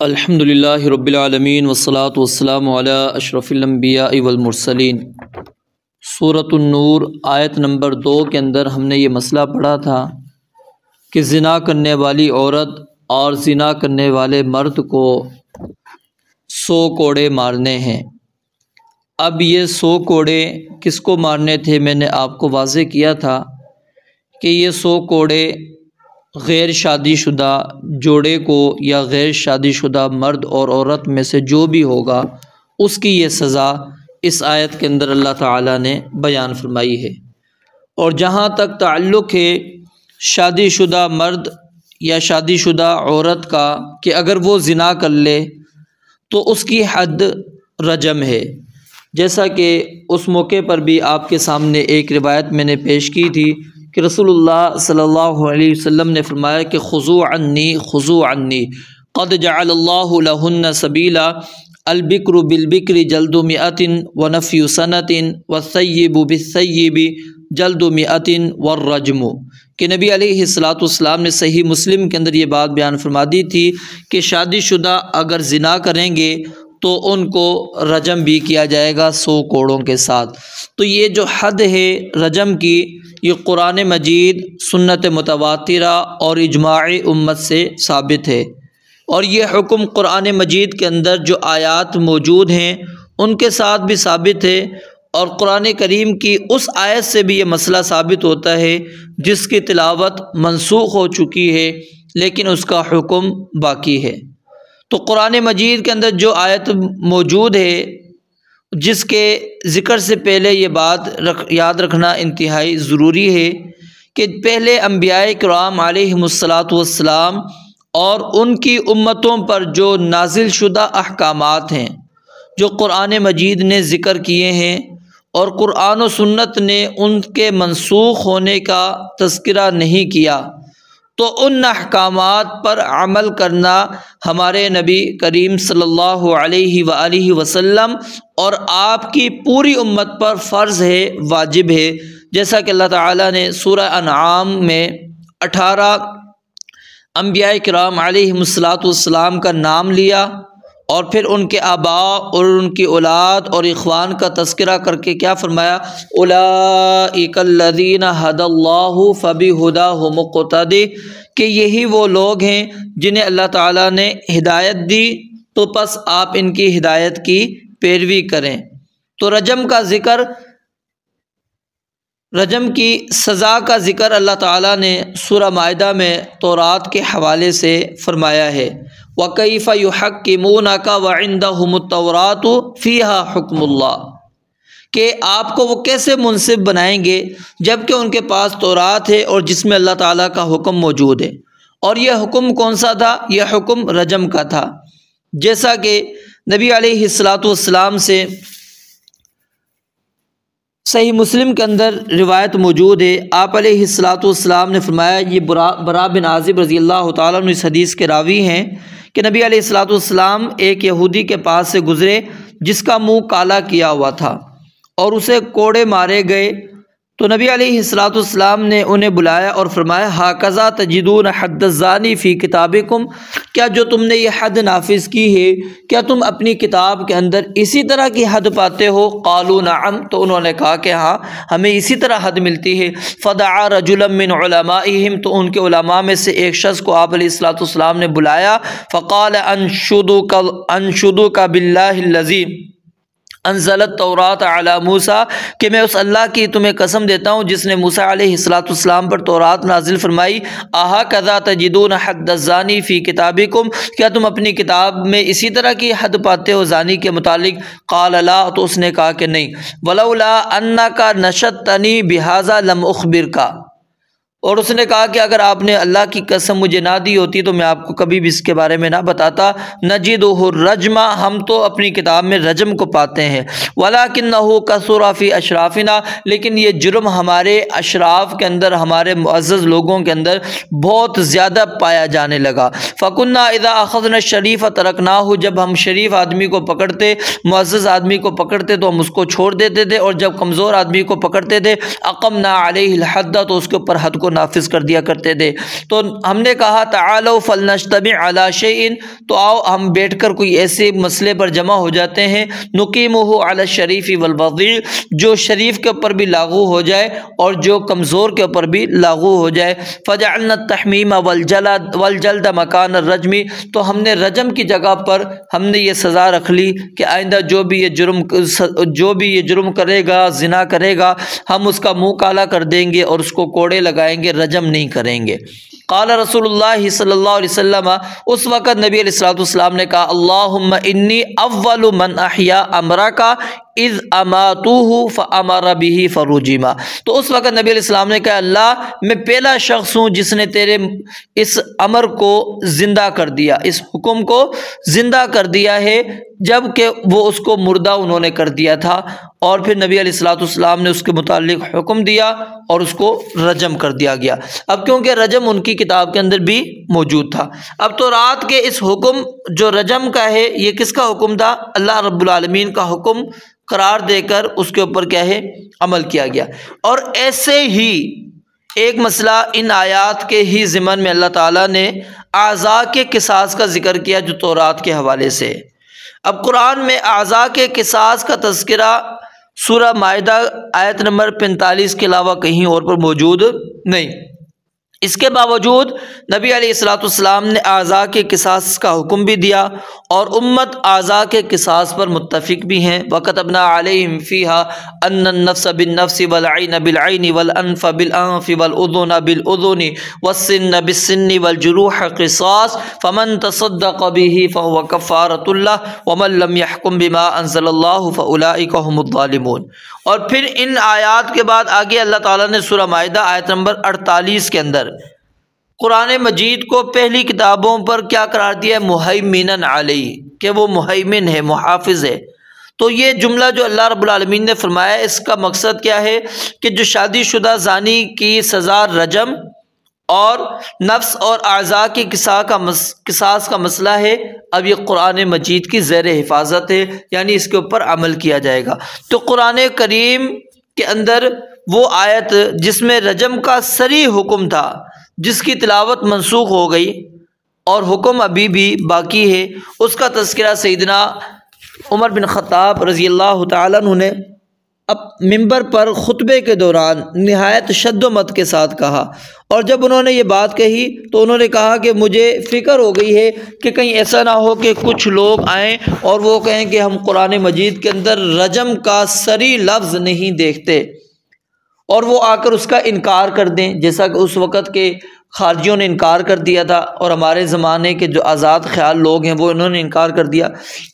الحمدللہ رب العالمین والصلاة والسلام علی اشرف الانبیاء والمرسلین۔ سورۃ النور آیت نمبر 2 کے اندر ہم نے یہ مسئلہ پڑھا تھا کہ زنا کرنے والی عورت اور زنا کرنے والے مرد کو 100 کوڑے مارنے ہیں۔ اب یہ 100 کوڑے کس کو مارنے تھے؟ میں نے آپ کو واضح کیا تھا کہ یہ 100 کوڑے غیر شادی شدہ جوڑے کو یا غیر شادی شدہ مرد اور عورت میں سے جو بھی ہوگا اس کی یہ سزا اس آیت کے اندر اللہ تعالیٰ نے بیان فرمائی ہے۔ اور جہاں تک تعلق ہے شادی شدہ مرد یا شادی شدہ عورت کا کہ اگر وہ زنا کر لے تو اس کی حد رجم ہے، جیسا کہ اس موقع پر بھی آپ کے سامنے ایک روایت میں نے پیش کی تھی کہ رسول اللہ صلی اللہ علیہ وسلم نے فرمایا کہ خذوا عنی قد جعل اللہ لہن سبیلا البکر بالبکر جلد 100 ونفی سنۃ والثیب بالثیب جلد 100 والرجم، کہ نبی علیہ السلام نے صحیح مسلم کے اندر یہ بات بیان فرما دی تھی کہ شادی شدہ اگر زنا کریں گے تو ان کو رجم بھی کیا جائے گا 100 کوڑوں کے ساتھ۔ تو یہ جو حد ہے رجم کی، یہ قرآن مجید، سنت متواترہ اور اجماع امت سے ثابت ہے، اور یہ حکم قرآن مجید کے اندر جو آیات موجود ہیں ان کے ساتھ بھی ثابت ہے، اور قرآن کریم کی اس آیت سے بھی یہ مسئلہ ثابت ہوتا ہے جس کی تلاوت منسوخ ہو چکی ہے لیکن اس کا حکم باقی ہے۔ تو قرآن مجید کے اندر جو آیت موجود ہے جس کے ذکر سے پہلے یہ بات یاد رکھنا انتہائی ضروری ہے کہ پہلے انبیاء کرام علیہم السلام اور ان کی امتوں پر جو نازل شدہ احکامات ہیں جو قرآن مجید نے ذکر کیے ہیں اور قرآن و سنت نے ان کے منسوخ ہونے کا تذکرہ نہیں کیا، تو ان احکامات پر عمل کرنا ہمارے نبی کریم صلی اللہ علیہ وآلہ وسلم اور آپ کی پوری امت پر فرض ہے، واجب ہے، جیسا کہ اللہ تعالیٰ نے سورہ انعام میں 18 انبیاء کرام علیہم السلام کا نام لیا اور پھر ان کے آباء اور ان کی اولاد اور اخوان کا تذکرہ کر کے کیا فرمایا؟ اولئک الذین ھدی اللہ فبہداہ مقتدی، کہ یہی وہ لوگ ہیں جنہیں اللہ تعالیٰ نے ہدایت دی تو پس آپ ان کی ہدایت کی پیروی کریں۔ تو رجم کی سزا کا ذکر اللہ تعالیٰ نے سورہ مائدہ میں تورات کے حوالے سے فرمایا ہے۔ وَكَيْفَ يُحَكِّمُونَكَ وَعِندَهُمُ التَّوْرَاةُ فِيهَا حُكْمُ اللَّهِ، کہ آپ کو وہ کیسے منصف بنائیں گے جب کہ ان کے پاس تورات ہے اور جس میں اللہ تعالیٰ کا حکم موجود ہے۔ اور یہ حکم کون سا تھا؟ یہ حکم رجم کا تھا، جیسا کہ نبی علیہ السلام سے صحیح مسلم کے اندر روایت موجود ہے، آپ علیہ السلام نے فرمایا، یہ براء بن عازب رضی اللہ تعالیٰ عنہ اس حدیث کے راوی ہیں کہ نبی علیہ السلام ایک یہودی کے پاس سے گزرے جس کا منہ کالا کیا ہوا تھا اور اسے کوڑے مارے گئے، تو نبی علیہ السلام نے انہیں بلایا اور فرمایا، ہاکذا تجدون حد الزانی فی کتابکم، کیا جو تم نے یہ حد نافذ کی ہے کیا تم اپنی کتاب کے اندر اسی طرح کی حد پاتے ہو؟ قالوا نعم، تو انہوں نے کہا کہ ہاں ہمیں اسی طرح حد ملتی ہے۔ فدعا رجلا من علمائہم، تو ان کے علماء میں سے ایک شخص کو آپ علیہ السلام نے بلایا، فقال انشدک باللہ الذی انزل التوراۃ علی موسیٰ، کہ میں اس اللہ کی تمہیں قسم دیتا ہوں جس نے موسیٰ علیہ السلام پر تورات نازل فرمائی، اھکذا تجدون حد الزانی فی کتابکم، کیا تم اپنی کتاب میں اسی طرح کی حد پاتے ہو زانی کے متعلق؟ قال لا، تو اس نے کہا کہ نہیں۔ ولولا انک نشدتنی بھذا لم اخبرک، اور اس نے کہا کہ اگر آپ نے اللہ کی قسم مجھے نہ دی ہوتی تو میں آپ کو کبھی بھی اس کے بارے میں نہ بتاتا۔ نجدہ الرجم، ہم تو اپنی کتاب میں رجم کو پاتے ہیں، ولکنہ کثر فی اشرافنا، لیکن یہ جرم ہمارے اشراف کے اندر، ہمارے معزز لوگوں کے اندر بہت زیادہ پایا جانے لگا۔ فکنا اذا اخذنا الشریف ترکناہ، جب ہم شریف آدمی کو پکڑتے، معزز آدمی کو پکڑتے تو ہم اس کو چھوڑ دیتے تھے، اور جب کمزور آدمی کو پکڑتے تھے اقمنا علیہ الحد، تو اس کے اوپر حد کو نافذ کر دیا کرتے تھے۔ تو ہم نے کہا تعالوا فلنجتمع علی شیء، تو آؤ ہم بیٹھ کر کوئی ایسے مسئلے پر جمع ہو جاتے ہیں، نقیمہ علی الشریف والوضیع، جو شریف کے اوپر بھی لاگو ہو جائے اور جو کمزور کے اوپر بھی لاگو ہو جائے۔ فجعلنا التحمیم والجلد مکان الرجم، تو ہم نے رجم کی جگہ پر ہم نے یہ سزا رکھ لی کہ آئندہ جو بھی یہ جرم کرے گا، زنا کرے گا، ہم اس کا منہ کالا کر دیں گے اور اس کو کوڑے لگائیں گے، رجم نہیں کریں گے۔ قال رسول اللہ صلی اللہ علیہ وسلم، اس وقت نبی علیہ الصلوۃ والسلام نے کہا اللہم انی اول من احیا امرک اذ اماتوہ فامر بہ فرجم، تو اس وقت نبی علیہ السلام نے کہا اللہ میں پہلا شخص ہوں جس نے تیرے اس امر کو زندہ کر دیا، اس حکم کو زندہ کر دیا ہے، جب کہ وہ اس کو مردہ انہوں نے کر دیا تھا، اور پھر نبی علیہ الصلوۃ والسلام نے اس کے متعلق حکم دیا اور اس کو رجم کر دیا گیا۔ اب کیونکہ رجم ان کی کتاب کے اندر بھی موجود تھا، اب تو رات کے اس حکم جو رجم کا ہے یہ کس کا حکم تھا؟ اللہ رب العالمین کا حکم قرار دے کر اس کے اوپر کیا ہے عمل کیا گیا۔ اور ایسے ہی ایک مسئلہ ان آیات کے ہی ضمن میں اللہ تعالیٰ نے اعضاء کے قصاص کا ذکر کیا جو تورات کے حوالے سے۔ اب قرآن میں اعضاء کے قصاص کا تذکرہ سورہ مائدہ آیت نمبر 45 کے علاوہ کہیں اور پر موجود نہیں۔ اس کے باوجود نبی علیہ الصلوۃ والسلام نے اعضاء کے قصاص کا حکم بھی دیا اور امت اعضاء کے قصاص پر متفق بھی ہیں۔ وَكَتَبْنَا عَلَيْهِمْ فِيهَا أَنَّ النَّفْسَ بِالنَّفْسِ وَالْعَيْنَ بِالْعَيْنِ وَالْأَنْفَ بِالْأَنْفِ وَالْأُذُنَ بِالْأُذُنِ وَالسِّنَّ بِالسِّنِّ وَالْجُرُوحَ قِصَاص فَمَنْ تَصَدَّقَ بِهِ فَهُوَ كَفَّارَةٌ لَهُ وَمَنْ لَمْ يَحْكُمْ بِمَا أَنزَلَ اللَّهُ فَأُولَئِكَ هُمُ الظَّالِمُونَ۔ اور پھر ان آیات کے بعد آگے اللہ تعالیٰ نے سورہ مائدہ آیت نمبر 48 کے اندر قرآن مجید کو پہلی کتابوں پر کیا قرار دیا ہے؟ مہیمنن علیہ، کہ وہ مہیمن ہے، محافظ ہے۔ تو یہ جملہ جو اللہ رب العالمین نے فرمایا اس کا مقصد کیا ہے کہ جو شادی شدہ زانی کی سزا رجم اور نفس اور اعضاء کی قصاص کا مسئلہ ہے، اب یہ قرآن مجید کی زیر حفاظت ہے، یعنی اس کے اوپر عمل کیا جائے گا۔ تو قرآن کریم کے اندر وہ آیت جس میں رجم کا صریح حکم تھا، جس کی تلاوت منسوخ ہو گئی اور حکم ابھی بھی باقی ہے، اس کا تذکرہ سیدنا عمر بن خطاب رضی اللہ تعالیٰ عنہ نے اب منبر پر خطبے کے دوران نہایت شد و مت کے ساتھ کہا، اور جب انہوں نے یہ بات کہی تو انہوں نے کہا کہ مجھے فکر ہو گئی ہے کہ کہیں ایسا نہ ہو کہ کچھ لوگ آئیں اور وہ کہیں کہ ہم قرآن مجید کے اندر رجم کا صریح لفظ نہیں دیکھتے، اور وہ آ کر اس کا انکار کر دیں، جیسا کہ اس وقت کے خارجیوں نے انکار کر دیا تھا اور ہمارے زمانے کے جو آزاد خیال لوگ ہیں وہ انہوں نے انکار کر دیا۔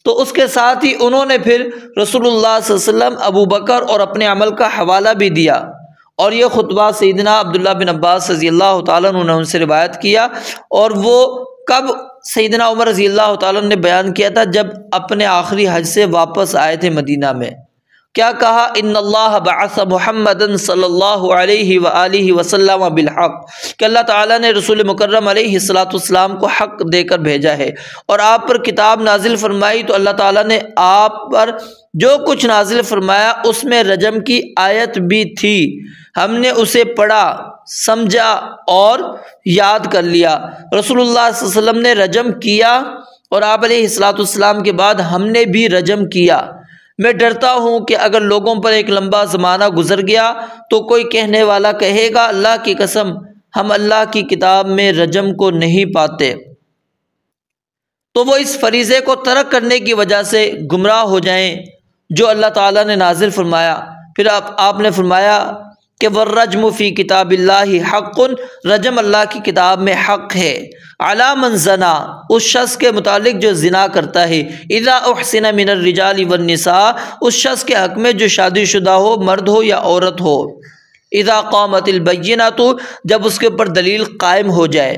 تو اس کے ساتھ ہی انہوں نے پھر رسول اللہ صلی اللہ علیہ وسلم، ابو بکر اور اپنے عمل کا حوالہ بھی دیا، اور یہ خطبہ سیدنا عبداللہ بن عباس رضی اللہ تعالیٰ عنہ نے ان سے روایت کیا، اور وہ کب سیدنا عمر رضی اللہ تعالیٰ عنہ نے بیان کیا تھا؟ جب اپنے آخری حج سے واپس آئے تھے مدینہ میں۔ کیا کہا؟ ان اللہ بعث محمد صلی اللہ علیہ وآلہ وسلم بالحق، کہ اللہ تعالیٰ نے رسول مکرم علیہ الصلوۃ والسلام کو حق دے کر بھیجا ہے، اور آپ پر کتاب نازل فرمائی، تو اللہ تعالیٰ نے آپ پر جو کچھ نازل فرمایا اس میں رجم کی آیت بھی تھی، ہم نے اسے پڑھا، سمجھا اور یاد کر لیا۔ رسول اللہ صلی اللہ علیہ وسلم نے رجم کیا، اور آپ علیہ الصلوۃ والسلام کے بعد ہم نے بھی رجم کیا۔ میں ڈرتا ہوں کہ اگر لوگوں پر ایک لمبا زمانہ گزر گیا تو کوئی کہنے والا کہے گا اللہ کی قسم ہم اللہ کی کتاب میں رجم کو نہیں پاتے، تو وہ اس فریضے کو ترک کرنے کی وجہ سے گمراہ ہو جائیں جو اللہ تعالیٰ نے نازل فرمایا۔ پھر آپ نے فرمایا کہ والرجم فی کتاب اللہ حق، رجم اللہ کی کتاب میں حق ہے، علی من زنا، اس شخص کے متعلق جو زنا کرتا ہے، اذا احسن من الرجال والنساء، اس شخص کے حق میں جو شادی شدہ ہو، مرد ہو یا عورت ہو، اذا قامت البینۃ، جب اس کے اوپر دلیل قائم ہو جائے،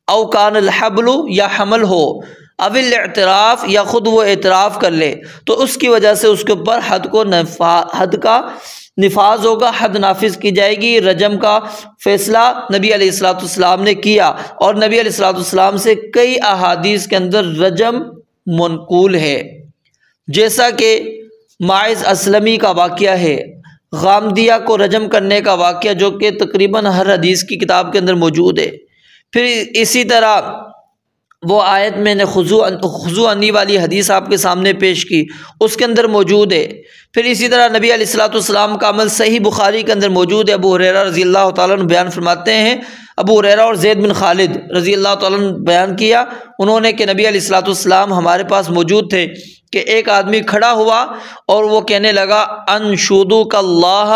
او کان الحبل، یا حمل ہو، او الاعتراف، یا خود وہ اعتراف کر لے، تو اس کی وجہ سے اس کے اوپر حد کا نفاذ ہوگا، حد نافذ کی جائے گی۔ رجم کا فیصلہ نبی علیہ الصلوۃ والسلام نے کیا، اور نبی علیہ الصلوۃ والسلام سے کئی احادیث کے اندر رجم منقول ہے، جیسا کہ ماعز اسلمی کا واقعہ ہے، غامدیہ کو رجم کرنے کا واقعہ جو کہ تقریباً ہر حدیث کی کتاب کے اندر موجود ہے۔ پھر اسی طرح وہ آیت میں نے خضوع عنی والی حدیث آپ کے سامنے پیش کی، اس کے اندر موجود ہے۔ پھر اسی طرح نبی علیہ الصلوۃ والسلام کا عمل صحیح بخاری کے اندر موجود ہے۔ ابو ہریرہ رضی اللہ تعالیٰ عنہ بیان فرماتے ہیں، ابو ہریرہ اور زید بن خالد رضی اللہ تعالیٰ عنہ بیان کیا انہوں نے کہ نبی علیہ الصلوۃ والسلام ہمارے پاس موجود تھے کہ ایک آدمی کھڑا ہوا اور وہ کہنے لگا انشودک اللہ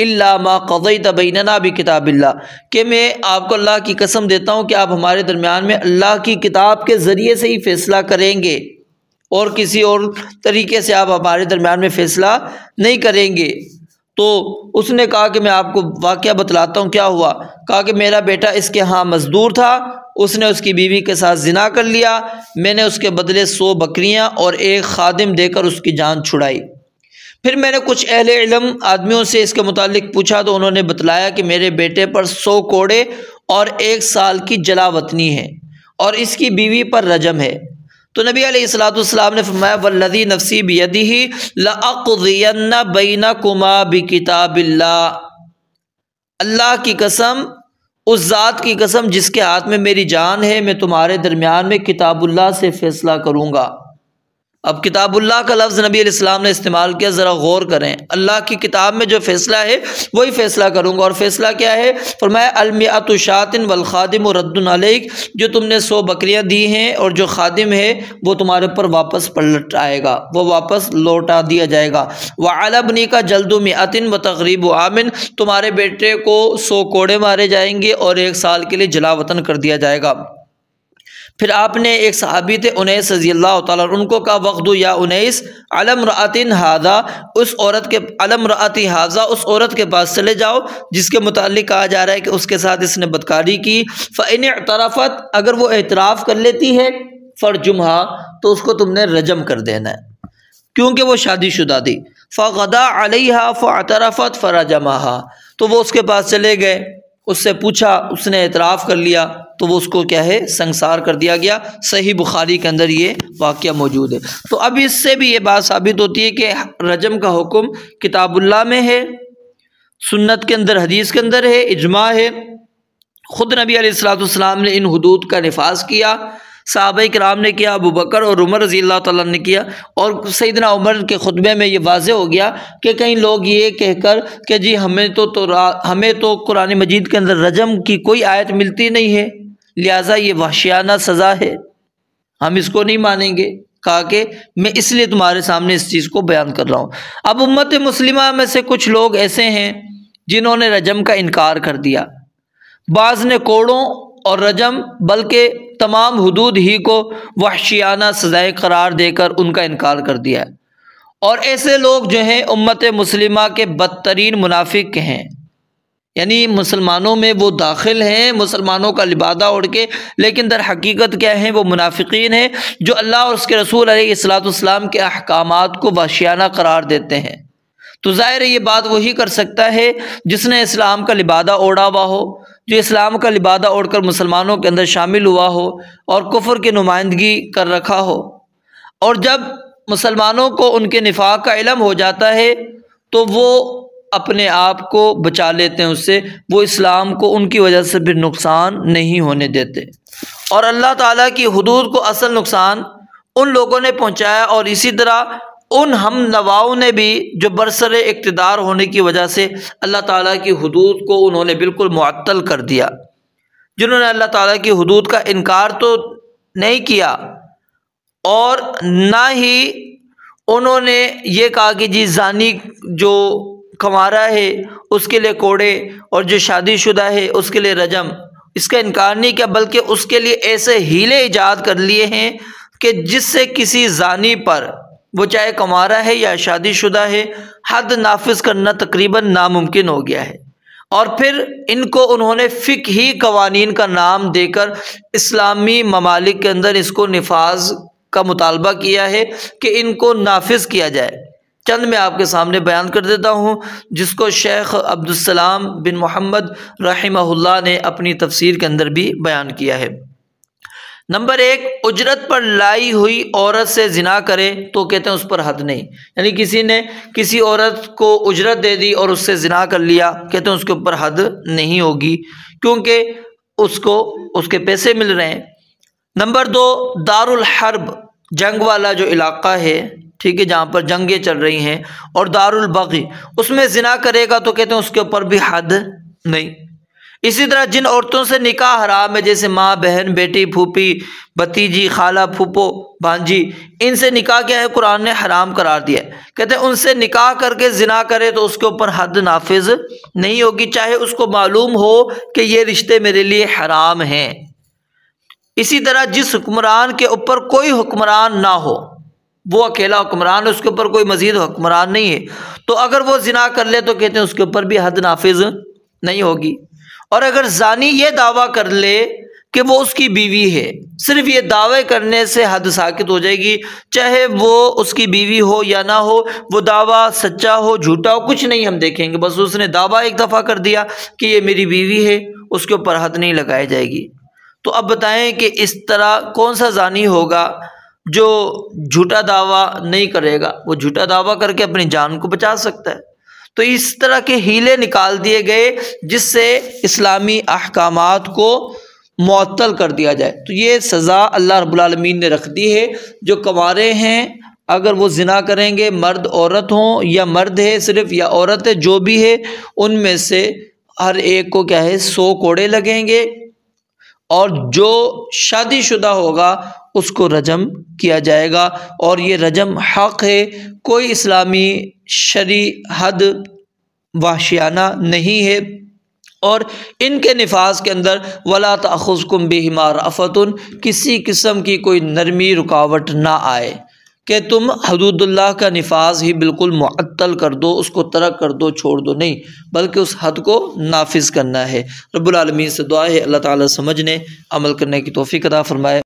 الا ما قضیت بیننا بکتاب اللہ، کہ میں آپ کو اللہ کی قسم دیتا ہوں کہ آپ ہمارے درمیان میں اللہ کی کتاب کے ذریعے سے ہی فیصلہ کریں گے، اور کسی اور طریقے سے آپ ہمارے درمیان میں فیصلہ نہیں کریں گے۔ تو اس نے کہا کہ میں آپ کو واقعہ بتلاتا ہوں کیا ہوا۔ کہا کہ میرا بیٹا اس کے ہاں مزدور تھا، اس نے اس کی بیوی کے ساتھ زنا کر لیا، میں نے اس کے بدلے 100 بکریاں اور ایک خادم دے کر اس کی جان چھڑائی۔ پھر میں نے کچھ اہل علم آدمیوں سے اس کے متعلق پوچھا تو انہوں نے بتلایا کہ میرے بیٹے پر 100 کوڑے اور 1 سال کی جلا وطنی ہے، اور اس کی بیوی پر رجم ہے۔ تو نبی علیہ الصلوۃ والسلام نے فرمایا والذی نفسی بیدہ لأقضین بینکما بکتاب اللہ، اللہ کی قسم، اس ذات کی قسم جس کے ہاتھ میں میری جان ہے، میں تمہارے درمیان میں کتاب اللہ سے فیصلہ کروں گا۔ اب کتاب اللہ کا لفظ نبی علیہ السلام نے استعمال کیا، ذرا غور کریں، اللہ کی کتاب میں جو فیصلہ ہے وہی فیصلہ کروں گا۔ اور فیصلہ کیا ہے؟ فرمایا المئۃ شاۃ والخادم رد علیک، جو تم نے 100 بکریاں دی ہیں اور جو خادم ہے وہ تمہارے پر واپس پلٹ آئے گا، وہ واپس لوٹا دیا جائے گا۔ وعلی ابنک جلد 100 وتغریب عام، تمہارے بیٹے کو 100 کوڑے مارے جائیں گے اور 1 سال کے لیے جلا وطن کر دیا جائے گا۔ پھر آپ نے ایک صحابی تھے انیس رضی اللہ تعالیٰ ان کو کہا وغدو یا انیس علی امرأۃ ھذا، اس عورت کے علی امرأۃ ھذا، اس عورت کے پاس چلے جاؤ جس کے متعلق کہا جا رہا ہے کہ اس کے ساتھ اس نے بدکاری کی۔ فإن اعترفت، اگر وہ اعتراف کر لیتی ہے، فرجمھا، تو اس کو تم نے رجم کر دینا ہے کیونکہ وہ شادی شدہ تھی۔ فغدا علیہا فاعترفت فرجمھا، تو وہ اس کے پاس چلے گئے، اس سے پوچھا، اس نے اعتراف کر لیا تو وہ اس کو کیا ہے سنگسار کر دیا گیا۔ صحیح بخاری کے اندر یہ واقعہ موجود ہے۔ تو اب اس سے بھی یہ بات ثابت ہوتی ہے کہ رجم کا حکم کتاب اللہ میں ہے، سنت کے اندر، حدیث کے اندر ہے، اجماع ہے۔ خود نبی علیہ الصلوۃ والسلام نے ان حدود کا نفاذ کیا، صحابہ کرام نے کیا، ابو بکر اور عمر رضی اللہ تعالیٰ نے کیا، اور سیدنا عمر کے خطبے میں یہ واضح ہو گیا کہ کئی لوگ یہ کہہ کر کہ جی ہمیں تو قرآن مجید کے اندر رجم کی کوئی آیت ملتی نہیں ہے، لہٰذا یہ وحشیانہ سزا ہے، ہم اس کو نہیں مانیں گے۔ کہا کہ میں اس لیے تمہارے سامنے اس چیز کو بیان کر رہا ہوں۔ اب امت مسلمہ میں سے کچھ لوگ ایسے ہیں جنہوں نے رجم کا انکار کر دیا، بعض نے کوڑوں اور رجم بلکہ تمام حدود ہی کو وحشیانہ سزائے قرار دے کر ان کا انکار کر دیا ہے، اور ایسے لوگ جو ہیں امت مسلمہ کے بدترین منافق ہیں، یعنی مسلمانوں میں وہ داخل ہیں مسلمانوں کا لبادہ اوڑھ کے، لیکن در حقیقت کیا ہیں؟ وہ منافقین ہیں جو اللہ اور اس کے رسول علیہ الصلوۃ والسلام کے احکامات کو وحشیانہ قرار دیتے ہیں۔ تو ظاہر ہے یہ بات وہی کر سکتا ہے جس نے اسلام کا لبادہ اوڑھا ہوا ہو، جو اسلام کا لبادہ اوڑھ کر مسلمانوں کے اندر شامل ہوا ہو اور کفر کی نمائندگی کر رکھا ہو، اور جب مسلمانوں کو ان کے نفاق کا علم ہو جاتا ہے تو وہ اپنے آپ کو بچا لیتے ہیں اس سے، وہ اسلام کو ان کی وجہ سے پھر نقصان نہیں ہونے دیتے، اور اللہ تعالیٰ کی حدود کو اصل نقصان ان لوگوں نے پہنچایا، اور اسی طرح ان ہم نواؤں نے بھی جو برسر اقتدار ہونے کی وجہ سے اللہ تعالیٰ کی حدود کو انہوں نے بالکل معطل کر دیا، جنہوں نے اللہ تعالیٰ کی حدود کا انکار تو نہیں کیا اور نہ ہی انہوں نے یہ کہا کہ جی زانی جو کنوارا ہے اس کے لیے کوڑے اور جو شادی شدہ ہے اس کے لیے رجم، اس کا انکار نہیں کیا، بلکہ اس کے لیے ایسے ہیلے ایجاد کر لیے ہیں کہ جس سے کسی زانی پر، وہ چاہے کنوارا ہے یا شادی شدہ ہے، حد نافذ کرنا تقریباً ناممکن ہو گیا ہے۔ اور پھر ان کو انہوں نے فقہی قوانین کا نام دے کر اسلامی ممالک کے اندر اس کو نفاذ کا مطالبہ کیا ہے کہ ان کو نافذ کیا جائے۔ چند میں آپ کے سامنے بیان کر دیتا ہوں جس کو شیخ عبدالسلام بن محمد رحمہ اللہ نے اپنی تفسیر کے اندر بھی بیان کیا ہے۔ نمبر 1، اجرت پر لائی ہوئی عورت سے زنا کرے تو کہتے ہیں اس پر حد نہیں، یعنی کسی نے کسی عورت کو اجرت دے دی اور اس سے زنا کر لیا، کہتے ہیں اس کے اوپر حد نہیں ہوگی کیونکہ اس کو اس کے پیسے مل رہے ہیں۔ نمبر 2، دار الحرب، جنگ والا جو علاقہ ہے، ٹھیک ہے، جہاں پر جنگیں چل رہی ہیں، اور دار البغی، اس میں زنا کرے گا تو کہتے ہیں اس کے اوپر بھی حد نہیں۔ اسی طرح جن عورتوں سے نکاح حرام ہے، جیسے ماں، بہن، بیٹی، پھوپھی، بھتیجی، خالہ، پھوپھو، بھانجی، ان سے نکاح کیا ہے قرآن نے حرام قرار دیا ہے، کہتے ہیں ان سے نکاح کر کے زنا کرے تو اس کے اوپر حد نافذ نہیں ہوگی، چاہے اس کو معلوم ہو کہ یہ رشتے میرے لیے حرام ہیں۔ اسی طرح جس حکمران کے اوپر کوئی حکمران نہ ہو، وہ اکیلا حکمران ہے، اس کے اوپر کوئی مزید حکمران نہیں ہے، تو اگر وہ زنا کر لے تو کہتے ہیں اس کے اوپر بھی حد نافذ نہیں ہوگی۔ اور اگر زانی یہ دعویٰ کر لے کہ وہ اس کی بیوی ہے، صرف یہ دعوے کرنے سے حد ساقط ہو جائے گی، چاہے وہ اس کی بیوی ہو یا نہ ہو، وہ دعویٰ سچا ہو جھوٹا ہو کچھ نہیں ہم دیکھیں گے، بس اس نے دعویٰ ایک دفعہ کر دیا کہ یہ میری بیوی ہے، اس کے اوپر حد نہیں لگائی جائے گی۔ تو اب بتائیں کہ اس طرح کون سا زانی ہوگا جو جھوٹا دعویٰ نہیں کرے گا؟ وہ جھوٹا دعویٰ کر کے اپنی جان کو بچا سکتا ہے۔ تو اس طرح کے ہیلے نکال دیے گئے جس سے اسلامی احکامات کو معطل کر دیا جائے۔ تو یہ سزا اللہ رب العالمین نے رکھ دی ہے، جو کنوارے ہیں اگر وہ زنا کریں گے، مرد عورت ہوں یا مرد ہے صرف یا عورت ہے، جو بھی ہے، ان میں سے ہر ایک کو کیا ہے 100 کوڑے لگیں گے، اور جو شادی شدہ ہوگا اس کو رجم کیا جائے گا، اور یہ رجم حق ہے، کوئی اسلامی شرعی حد وحشیانہ نہیں ہے۔ اور ان کے نفاذ کے اندر وَلَا تَأْخُذْكُمْ بِهِمَا رَأْفَةٌ، کسی قسم کی کوئی نرمی رکاوٹ نہ آئے کہ تم حدود اللہ کا نفاذ ہی بالکل معطل کر دو، اس کو ترک کر دو، چھوڑ دو، نہیں، بلکہ اس حد کو نافذ کرنا ہے۔ رب العالمین سے دعا ہے اللہ تعالیٰ سمجھنے عمل کرنے کی توفیق عطا فرمائے۔